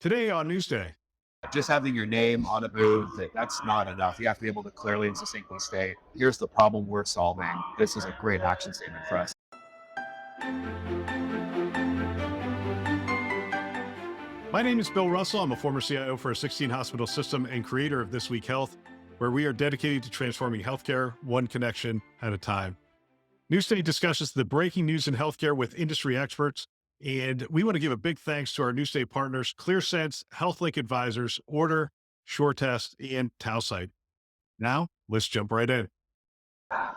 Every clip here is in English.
Today on Newsday. Just having your name on a booth, that's not enough. You have to be able to clearly and succinctly state, here's the problem we're solving. This is a great action statement for us. My name is Bill Russell. I'm a former CIO for a 16 hospital system and creator of This Week Health, where we are dedicated to transforming healthcare one connection at a time. Newsday discusses the breaking news in healthcare with industry experts, and we want to give a big thanks to our Newsday partners, ClearSense, HealthLink Advisors, Order, SureTest, and Tausight. Now, let's jump right in. All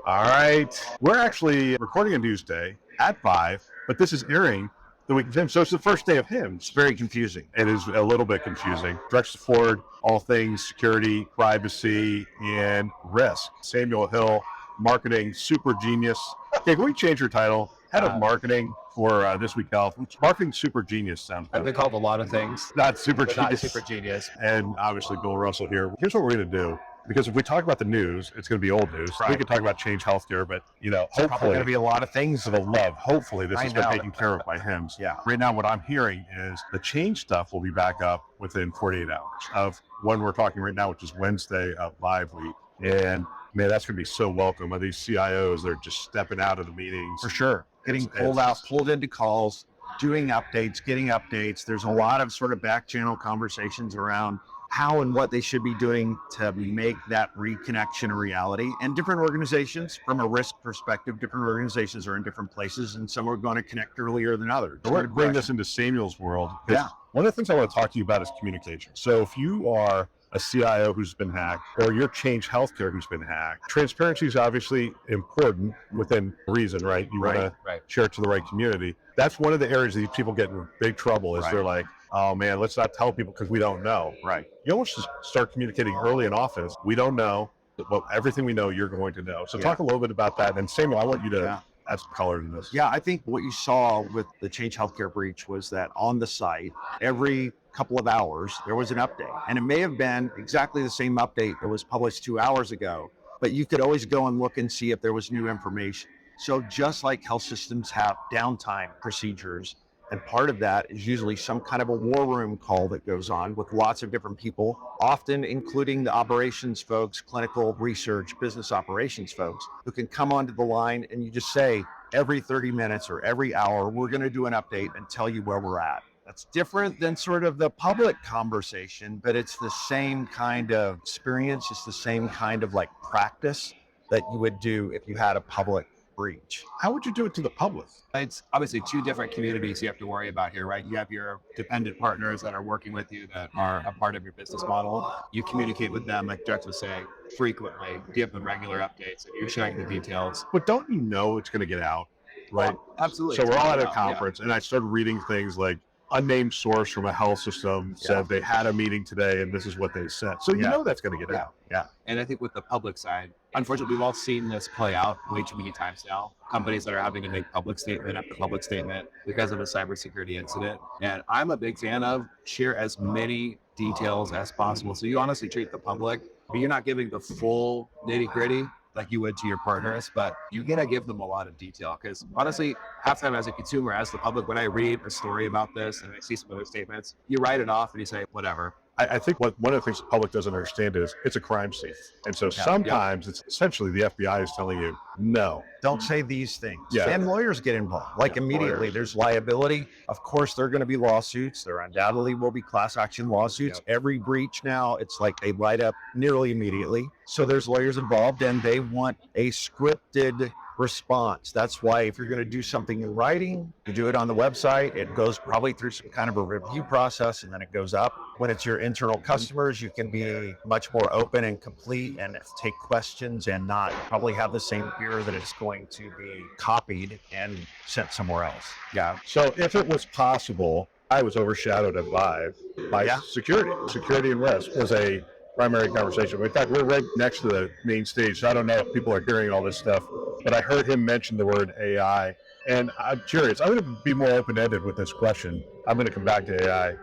right. We're actually recording a Newsday at ViVE, but this is airing the week of HIMSS. So it's the first day of HIMSS. It's very confusing. It is a little bit confusing. Drex DeFord, all things security, privacy, and risk. Samuel Hill, marketing super genius. Okay, can we change your title? Head of marketing for This Week Health. Marketing super genius sounds good. I've been called a lot of things. Not super But not genius. super genius. And obviously Bill Russell here. Here's what we're going to do. Because if we talk about the news, it's going to be old news. Right. We could talk about Change Healthcare, but Probably hopefully, going to be a lot of things. for the love, hopefully this I has been know. taken care of by HIMSS. Yeah. Right now, what I'm hearing is the Change stuff will be back up within 48 hours of when we're talking right now, which is Wednesday of Live Week. And man, that's going to be so welcome. Of these CIOs, they're just stepping out of the meetings. For sure. Getting It's- pulled it's- out, pulled into calls, doing updates, getting updates. There's a lot of sort of back channel conversations around how and what they should be doing to make that reconnection a reality. And different organizations, from a risk perspective, different organizations are in different places, and some are going to connect earlier than others. So we're going to bring this into Samuel's world. 'Cause Yeah. One of the things I want to talk to you about is communication. So if you are a CIO who's been hacked, or your Change Healthcare who's been hacked, transparency is obviously important within reason, right? You want to Right. share it to the right community. That's one of the areas that these people get in big trouble is Right. they're like, oh man, let's not tell people because we don't know. Right. You almost just start communicating early and often. We don't know, but everything we know, you're going to know. So Yeah. talk a little bit about that. And Samuel, I want you to Yeah. add some color to this. Yeah, I think what you saw with the Change Healthcare breach was that on the site, every couple of hours, there was an update. And it may have been exactly the same update that was published 2 hours ago, but you could always go and look and see if there was new information. So just like health systems have downtime procedures, and part of that is usually some kind of a war room call that goes on with lots of different people, often including the operations folks, clinical research, business operations folks, who can come onto the line and you just say, every 30 minutes or every hour, we're going to do an update and tell you where we're at. That's different than sort of the public conversation, but it's the same kind of experience. It's the same kind of like practice that you would do if you had a public breach. How would you do it to the public? It's obviously two different communities you have to worry about here, right? You have your dependent partners that are working with you that are a part of your business model. You communicate with them, like Drex was saying, frequently, give them regular updates, and you're sharing the details. But don't you know it's going to get out, right? Absolutely. So we're all at a Yeah. conference, and I started reading things like unnamed source from a health system said they had a meeting today, and this is what they said. So you Yeah. know that's going to get out. Yeah. And I think with the public side, unfortunately, we've all seen this play out way too many times now. Companies that are having to make public statement after public statement because of a cybersecurity incident. And I'm a big fan of share as many details as possible. So you honestly treat the public, but you're not giving the full nitty gritty like you would to your partners, but you gotta give them a lot of detail. Because honestly, half the time as a consumer, as the public, when I read a story about this and I see some other statements, you write it off and you say, whatever. I think one of the things the public doesn't understand is it's a crime scene. And so sometimes it's essentially the FBI is telling you, no. Don't say these things. Yeah. And lawyers get involved. Like immediately, lawyers. there's liability. Of course, there are going to be lawsuits. There undoubtedly will be class action lawsuits. Every breach now, it's like they light up nearly immediately. So there's lawyers involved and they want a scripted response. That's why if you're going to do something in writing, you do it on the website. It goes probably through some kind of a review process and then it goes up. When it's your internal customers, you can be much more open and complete and take questions and not probably have the same fear that it's going to be copied and sent somewhere else. Yeah. So if it was possible, I was overshadowed at ViVE by security. Security and risk was a primary conversation. In fact, we're right next to the main stage, so I don't know if people are hearing all this stuff, but I heard him mention the word AI. And I'm curious, I'm going to be more open-ended with this question. I'm going to come back to AI.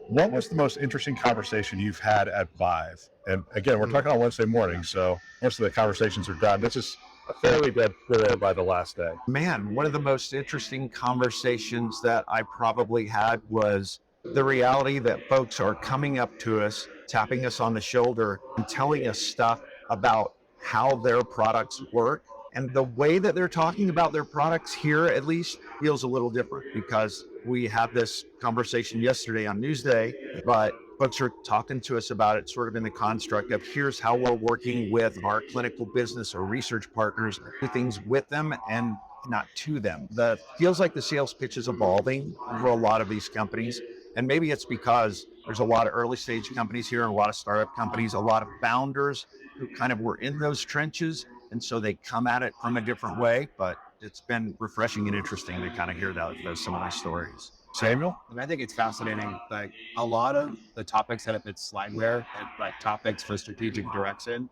What was the most interesting conversation you've had at ViVE? And again, we're talking on Wednesday morning, so most of the conversations are done. This is fairly dead by the last day. Man, one of the most interesting conversations that I probably had was the reality that folks are coming up to us, tapping us on the shoulder, and telling us stuff about how their products work. And the way that they're talking about their products here, at least, feels a little different, because we had this conversation yesterday on Newsday, but folks are talking to us about it sort of in the construct of, here's how we're working with our clinical business or research partners, do things with them and not to them. Feels like the sales pitch is evolving for a lot of these companies. And maybe it's because there's a lot of early stage companies here and a lot of startup companies, a lot of founders who kind of were in those trenches. And so they come at it from a different way, but it's been refreshing and interesting to kind of hear those some of these stories. Samuel? And I think it's fascinating. Like a lot of the topics that have been slideware and like topics for strategic direction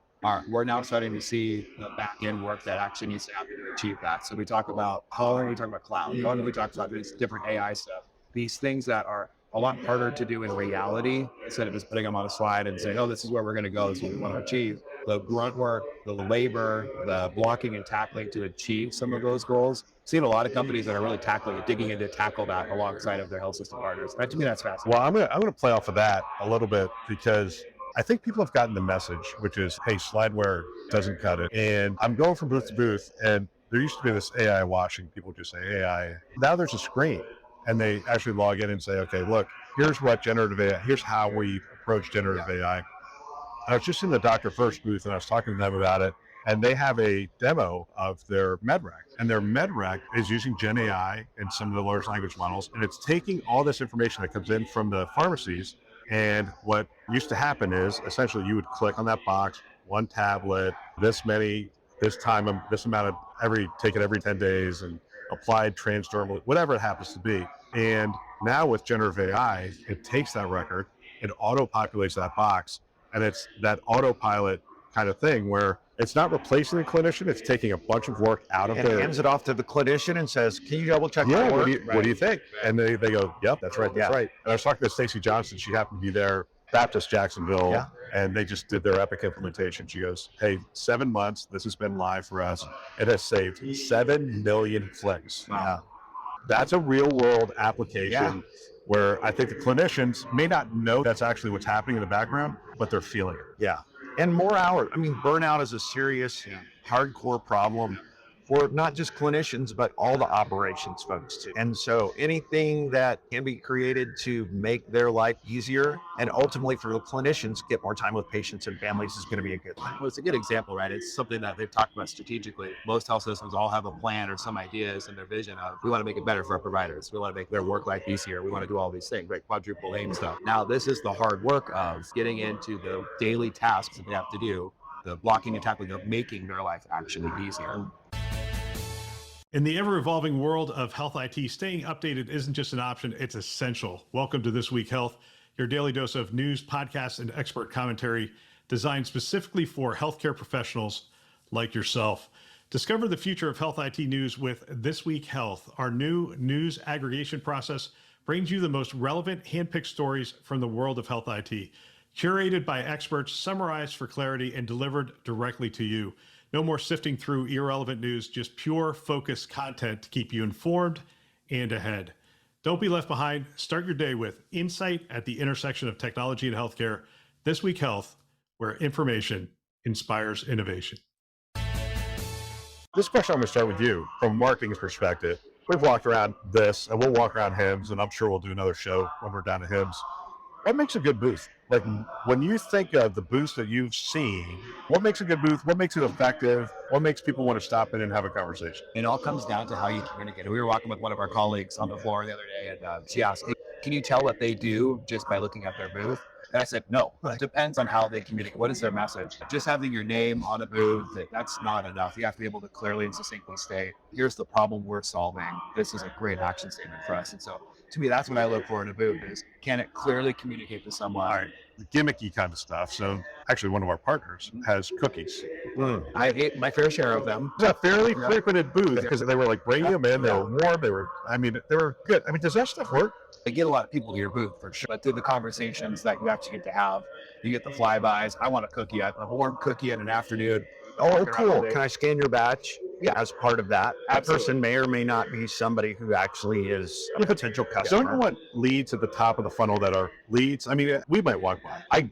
we're now starting to see the back end work that actually needs to happen to achieve that. So we talk about how we talk about cloud, how we talk about these different AI stuff, these things that are a lot harder to do in reality instead of just putting them on a slide and saying, oh, this is where we're going to go, this is what we want to achieve. The grunt work, the labor, the blocking and tackling to achieve some of those goals. Seen a lot of companies that are really digging in to tackle that alongside of their health system partners. To me, that's fascinating. Well, I'm gonna play off of that a little bit, because I think people have gotten the message, which is, hey, slideware doesn't cut it. And I'm going from booth to booth, and there used to be this AI washing. People just say AI. Now there's a screen, and they actually log in and say, okay, look, here's what generative AI, here's how we approach generative AI. I was just in the Dr. First booth, and I was talking to them about it, and they have a demo of their MedRec, and their MedRec is using Gen AI and some of the large language models, and it's taking all this information that comes in from the pharmacies. And what used to happen is, essentially, you would click on that box, one tablet, this time, this amount of take it every 10 days, and applied transdermal, whatever it happens to be. And now with generative AI, it takes that record, it auto-populates that box, and it's that autopilot kind of thing where it's not replacing the clinician, it's taking a bunch of work out of it. And hands it off to the clinician and says, can you double check my work? What do you think? And they go, yep, that's right. And I was talking to Stacey Johnson, she happened to be there, Baptist Jacksonville, and they just did their Epic implementation. She goes, hey, 7 months, this has been live for us. It has saved 7 million clicks. Wow. That's a real world application where I think the clinicians may not know that's actually what's happening in the background, but they're feeling it. Yeah. And more hours. I mean, burnout is a serious, hardcore problem for not just clinicians, but all the operations folks too. And so anything that can be created to make their life easier and ultimately for the clinicians get more time with patients and families is going to be a good thing. Well, it's a good example, right? It's something that they've talked about strategically. Most health systems all have a plan or some ideas in their vision of, we want to make it better for our providers. We want to make their work life easier. We want to do all these things, right? Quadruple aim stuff. Now, this is the hard work of getting into the daily tasks that they have to do, the blocking and tackling of making their life actually easier. In the ever-evolving world of health IT, staying updated isn't just an option, it's essential. Welcome to This Week Health, your daily dose of news, podcasts, and expert commentary designed specifically for healthcare professionals like yourself. Discover the future of health IT news with This Week Health. Our new news aggregation process brings you the most relevant handpicked stories from the world of health IT, curated by experts, summarized for clarity, and delivered directly to you. No more sifting through irrelevant news, just pure focused content to keep you informed and ahead. Don't be left behind. Start your day with insight at the intersection of technology and healthcare. This Week Health, where information inspires innovation. This question, I'm going to start with you from a marketing perspective. We've walked around this, and we'll walk around HIMSS, and I'm sure we'll do another show when we're down to HIMSS. What makes a good booth? Like, when you think of the booths that you've seen, what makes a good booth? What makes it effective? What makes people want to stop in and have a conversation? It all comes down to how you communicate. We were walking with one of our colleagues on the floor the other day, and she asked, hey, can you tell what they do just by looking at their booth? And I said, no, it depends on how they communicate. What is their message? Just having your name on a booth, that's not enough. You have to be able to clearly and succinctly state, here's the problem we're solving. This is a great action statement for us. And so to me, that's what I look for in a booth is, can it clearly communicate to someone? All right, the gimmicky kind of stuff. So actually one of our partners has cookies. I ate my fair share of them. It was a fairly frequented booth because they were like bringing them in, they were warm, they were good. I mean, does that stuff work? You get a lot of people to your booth for sure, but through the conversations that you actually get to have, you get the flybys. I want a cookie, a warm cookie in an afternoon. Oh, walking around all cool. day. Can I scan your badge? Yeah. As part of that. That Absolutely. person may or may not be somebody who actually is a potential Don't customer. you want leads at the top of the funnel that are leads? I mean, we might walk by. I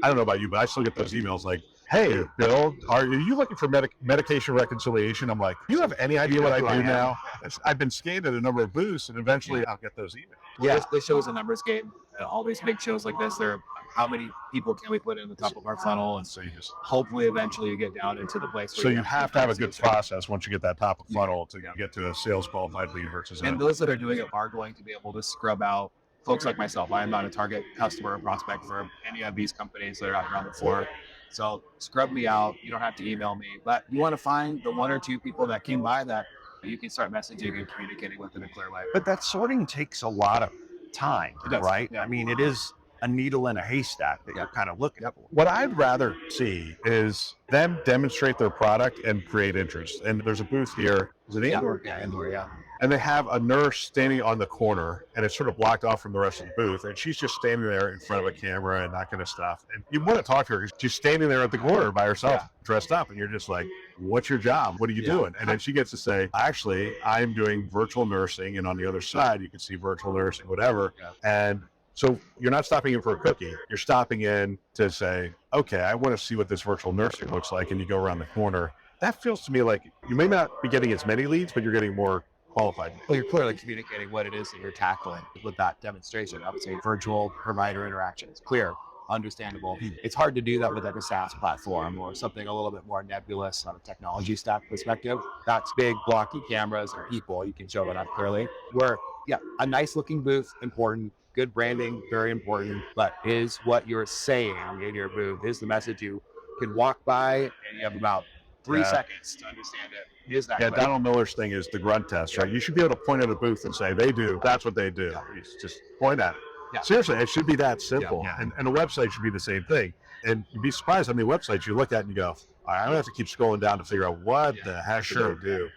don't know about you, but I still get those emails like, "Hey, Bill, are you looking for medication reconciliation?" I'm like, "You have any idea what I do now?" I've been scanned at a number of booths, and eventually I'll get those emails. Yeah, this show is a numbers game. All these big shows like this, they're how many people can we put in the top of our funnel, and So you just hopefully eventually you get down into the place. Where so you have to have a good process. process once you get that top of funnel to get to a sales qualified lead versus And those that are doing it are going to be able to scrub out folks like myself. I am not a target customer or prospect for any of these companies that are out here on the floor. So scrub me out. You don't have to email me, but you want to find the one or two people that came by that you can start messaging and communicating with in a clear way. But that sorting takes a lot of time, It does, right? yeah. I mean, it is a needle in a haystack that you're kind of looking for. What I'd rather see is them demonstrate their product and create interest. And there's a booth here. Is it indoor? Yeah, indoor, yeah. And they have a nurse standing on the corner, and it's sort of blocked off from the rest of the booth. And she's just standing there in front of a camera and that kind of stuff. And you want to talk to her because she's standing there at the corner by herself, dressed up. And you're just like, "What's your job? What are you doing?" And then she gets to say, "Actually, I'm doing virtual nursing." And on the other side, you can see virtual nursing, whatever. And so you're not stopping in for a cookie. You're stopping in to say, "Okay, I want to see what this virtual nursing looks like." And you go around the corner. That feels to me like you may not be getting as many leads, but you're getting more qualified. Well, you're clearly communicating what it is that you're tackling with that demonstration. I would say virtual provider interactions, clear, understandable. It's hard to do that with like a SaaS platform or something a little bit more nebulous on a technology stack perspective. That's big blocky cameras and people. You can show that up clearly. Where, a nice looking booth, important. Good branding, very important. But is what you're saying in your booth, is the message you can walk by and you have about 3 seconds to understand it. Is that clear? Donald Miller's thing is the grunt test, right? You should be able to point at a booth and say, "They do. That's what they do." You just point at it. Yeah. Seriously, it should be that simple. Yeah. And a website should be the same thing. And you'd be surprised how many websites you look at and you go, "All right, I'm going to have to keep scrolling down to figure out what the heck should they do."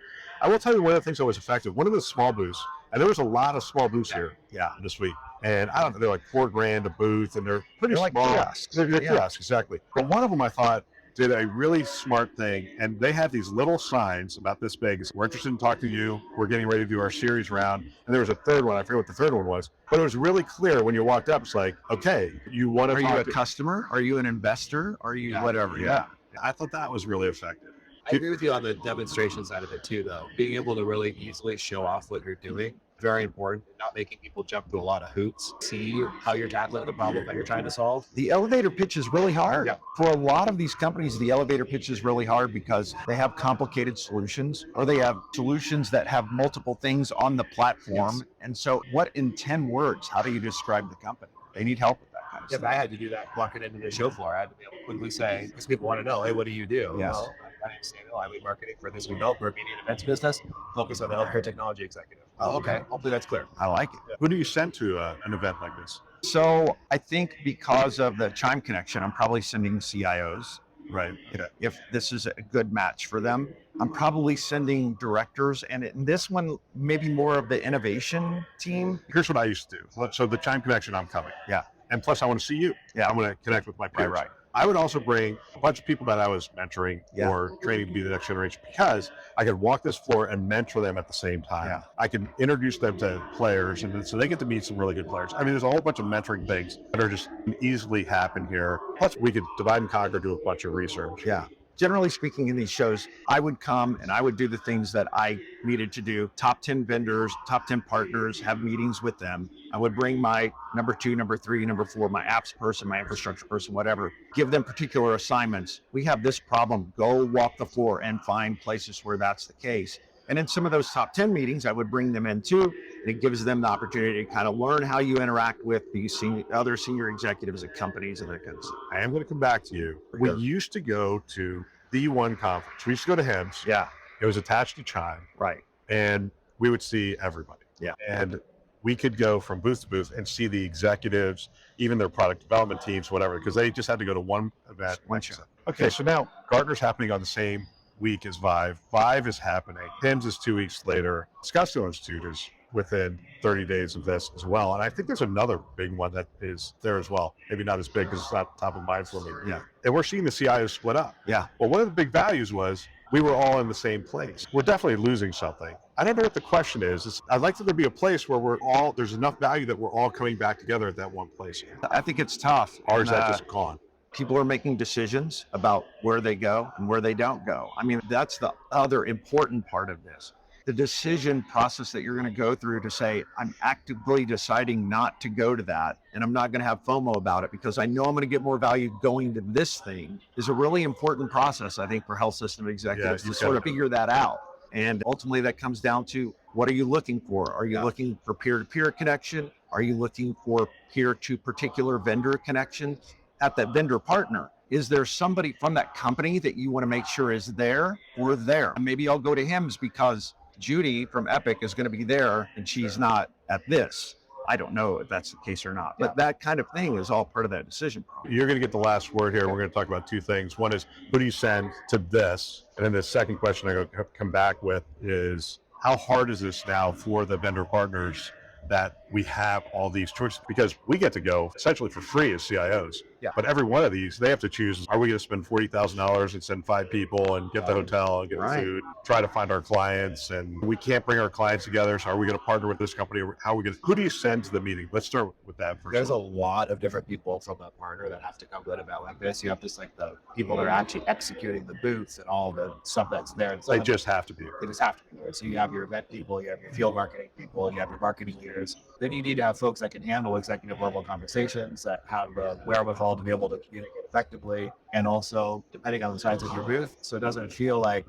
I will tell you one of the things that was effective. One of the small booths, and there was a lot of small booths here this week. And I don't know, they're like $4,000 a booth, and they're pretty They're small. like kiosks. They're kiosks, exactly. But one of them I thought did a really smart thing, and they had these little signs about this big. "We're interested in talking to you. We're getting ready to do our series round." And there was a third one. I forget what the third one was, but it was really clear when you walked up. It's like, "Okay, you want to Are you talk a customer? Are you an investor? Are you whatever? Yeah. I thought that was really effective. I agree with you on the demonstration side of it too, though. Being able to really easily show off what you're doing, very important. Not making people jump through a lot of hoops. See how you're tackling the problem that you're trying to solve. The elevator pitch is really hard. Yeah. For a lot of these companies, the elevator pitch is really hard because they have complicated solutions or they have solutions that have multiple things on the platform. Yes. And so what in 10 words, how do you describe the company? They need help with that kind of If stuff. I had to do that walking into the show floor, I had to be able to quickly say, because people want to know, "Hey, what do you do?" Yes. Well, my name's Samuel. I lead marketing for this result. We're a media and events business, focus on the healthcare technology executive. Oh, okay. Hopefully that's clear. I like it. Who do you send to an event like this? So I think because of the Chime connection, I'm probably sending CIOs. Right. If this is a good match for them, I'm probably sending directors, and in this one, maybe more of the innovation team. Here's what I used to do. So the Chime Connection, I'm coming. Yeah. And plus, I want to see you. Yeah. I want to connect with my peers. Right. I would also bring a bunch of people that I was mentoring or training to be the next generation, because I could walk this floor and mentor them at the same time. Yeah. I can introduce them to players, and so they get to meet some really good players. I mean, there's a whole bunch of mentoring things that are just easily happen here. Plus, we could divide and conquer, do a bunch of research. Yeah. Generally speaking, in these shows, I would come and I would do the things that I needed to do. Top 10 vendors, top 10 partners, have meetings with them. I would bring my number 2, number 3, number 4, my apps person, my infrastructure person, whatever, give them particular assignments. We have this problem. Go walk the floor and find places where that's the case. And in some of those top 10 meetings, I would bring them in too. And it gives them the opportunity to kind of learn how you interact with these other senior executives at companies and that kind of stuff. I am going to come back to you. We used to go to the one conference. We used to go to HIMSS. Yeah. It was attached to Chime. Right. And we would see everybody. Yeah. And we could go from booth to booth and see the executives, even their product development teams, whatever, because they just had to go to one event. One show. Okay, so now Gartner's happening on the same week as ViVE. ViVE is happening. HIMSS is 2 weeks later. Scottsdale Institute is within 30 days of this as well. And I think there's another big one that is there as well. Maybe not as big because it's not top of mind for me. Yeah. And we're seeing the CIOs split up. Yeah. Well, one of the big values was we were all in the same place. We're definitely losing something. I don't know what the question is. I'd like there to be a place where there's enough value that we're all coming back together at that one place. I think it's tough. Or is And, that just gone? people are making decisions about where they go and where they don't go. I mean, that's the other important part of this. The decision process that you're going to go through to say, I'm actively deciding not to go to that, and I'm not going to have FOMO about it because I know I'm going to get more value going to this thing, is a really important process, I think, for health system executives to sort of figure that out. And ultimately that comes down to, what are you looking for? Are you looking for peer-to-peer connection? Are you looking for peer-to-particular vendor connection at that vendor partner? Is there somebody from that company that you want to make sure is there or there? And maybe I'll go to HIMSS because Judy from Epic is going to be there and she's not at this. I don't know if that's the case or not, but that kind of thing is all part of that decision process. You're going to get the last word here. We're going to talk about two things. One is, who do you send to this? And then the second question I'm going to come back with is, how hard is this now for the vendor partners that we have all these choices? Because we get to go essentially for free as CIOs. Yeah. But every one of these, they have to choose, are we going to spend $40,000 and send 5 people and get the hotel and get the food, try to find our clients, and we can't bring our clients together, so are we going to partner with this company? How are we going to, who do you send to the meeting? Let's start with that first. There's a lot of different people from the partner that have to come to an event like this. You have just like the people that are actually executing the booths and all the stuff that's there. They just have to be They just have to be there. So you have your event people, you have your field marketing people, you have your marketing leaders. Then you need to have folks that can handle executive level conversations, that have the wherewithal to be able to communicate effectively, and also depending on the size of your booth, so it doesn't feel like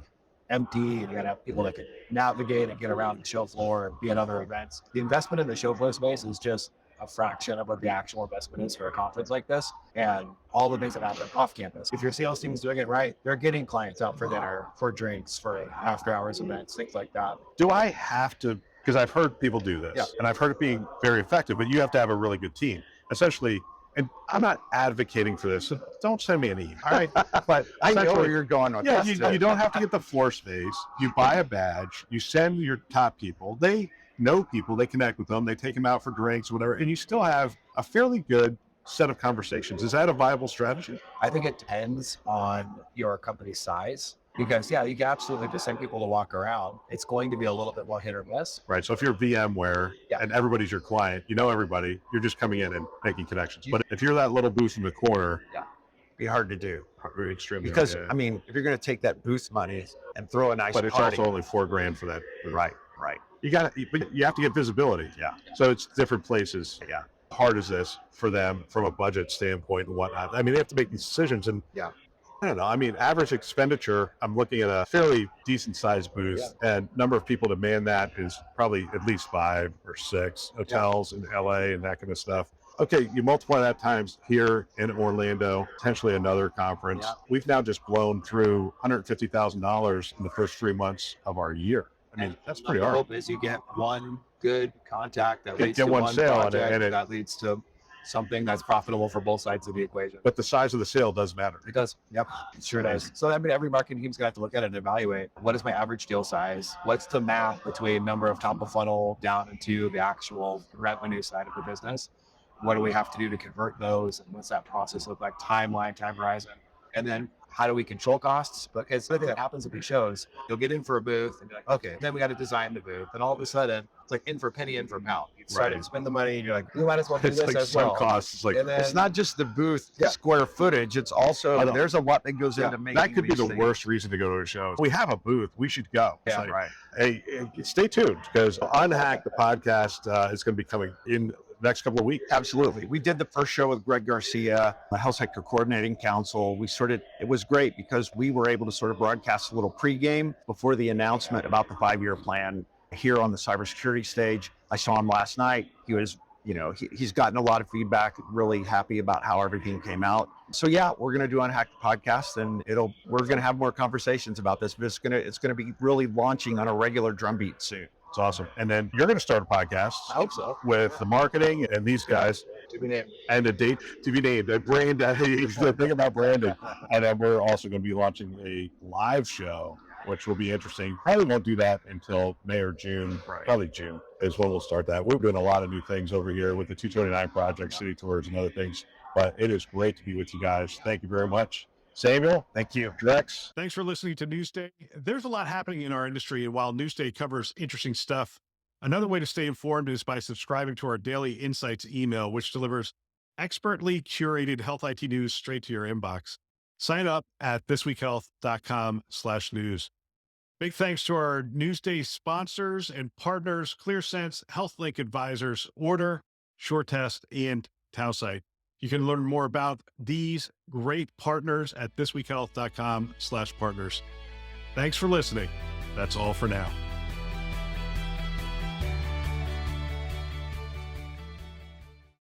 empty, and you gotta have people that can navigate and get around the show floor and be at other events. The investment in the show floor space is just a fraction of what the actual investment is for a conference like this, and all the things that happen off campus. If your sales team is doing it right, they're getting clients out for dinner, for drinks, for after hours events, things like that. Do I have to, because I've heard people do this, and I've heard it being very effective, but you have to have a really good team. Essentially, and I'm not advocating for this, so don't send me an email, all right? But I know where you're going with yeah, this. you don't have to get the floor space. You buy a badge, you send your top people. They know people, they connect with them, they take them out for drinks, whatever, and you still have a fairly good set of conversations. Is that a viable strategy? I think it depends on your company's size. Because you can absolutely just send people to walk around. It's going to be a little bit more hit or miss. Right. So if you're VMware and everybody's your client, you know everybody, you're just coming in and making connections. But if you're that little booth in the corner, be hard to do. Extremely Because, hard, I mean, if you're going to take that booth money and throw a nice but it's party. also only $4,000 for that booth. Right. But you have to get visibility. Yeah. So it's different places. Yeah. How hard is this for them from a budget standpoint and whatnot? I mean, they have to make these decisions, and I don't know. I mean, average expenditure, I'm looking at a fairly decent sized booth, and number of people to man that is probably at least 5 or 6 hotels in LA and that kind of stuff. Okay, you multiply that times here in Orlando, potentially another conference. We've now just blown through $150,000 in the first 3 months of our year. I mean, that's pretty hard. The hope is you get one good contact that leads Get to one one sale project and that leads to something that's profitable for both sides of the equation. But the size of the sale does matter. It does. Yep. It sure does. So I mean, every marketing team's gonna have to look at it and evaluate, what is my average deal size? What's the math between number of top of funnel down into the actual revenue side of the business? What do we have to do to convert those? And what's that process look like? Timeline, time horizon. And then how do we control costs? Because the thing that happens at these shows, you'll get in for a booth and be like, okay, then we got to design the booth. And all of a sudden, it's like in for penny, in for pound. You start to spend the money and you're like, we might as well do It's this like as some well. costs. It's like, And then, It's not just the booth square footage. It's also, there's a lot that goes into making that could be these the things. worst reason to go to a show. We have a booth. We should go. It's Yeah, like, right. Hey, stay tuned, because Unhack, the podcast, is going to be coming in the next couple of weeks. Absolutely. We did the first show with Greg Garcia, the Health Sector Coordinating Council. It was great because we were able to sort of broadcast a little pregame before the announcement about the 5-year plan here on the cybersecurity stage. I saw him last night. He was, he's gotten a lot of feedback, really happy about how everything came out. So we're going to do Unhack the podcast, and we're going to have more conversations about this, but it's going to be really launching on a regular drumbeat soon. It's awesome. And then you're going to start a podcast. I hope so. With the marketing and these guys. To be named. And a date to be named. A brand. The thing about branding. And then we're also going to be launching a live show which will be interesting. Probably won't do that until May or June. Probably June is when we'll start that. We're doing a lot of new things over here with the 229 project, city tours, and other things. But it is great to be with you guys. Thank you very much. Samuel, thank you. Drex. Thanks for listening to Newsday. There's a lot happening in our industry, and while Newsday covers interesting stuff, another way to stay informed is by subscribing to our daily insights email, which delivers expertly curated health IT news straight to your inbox. Sign up at thisweekhealth.com/news. Big thanks to our Newsday sponsors and partners, ClearSense, HealthLink Advisors, Order, SureTest, and Towsite. You can learn more about these great partners at thisweekhealth.com/partners. Thanks for listening. That's all for now.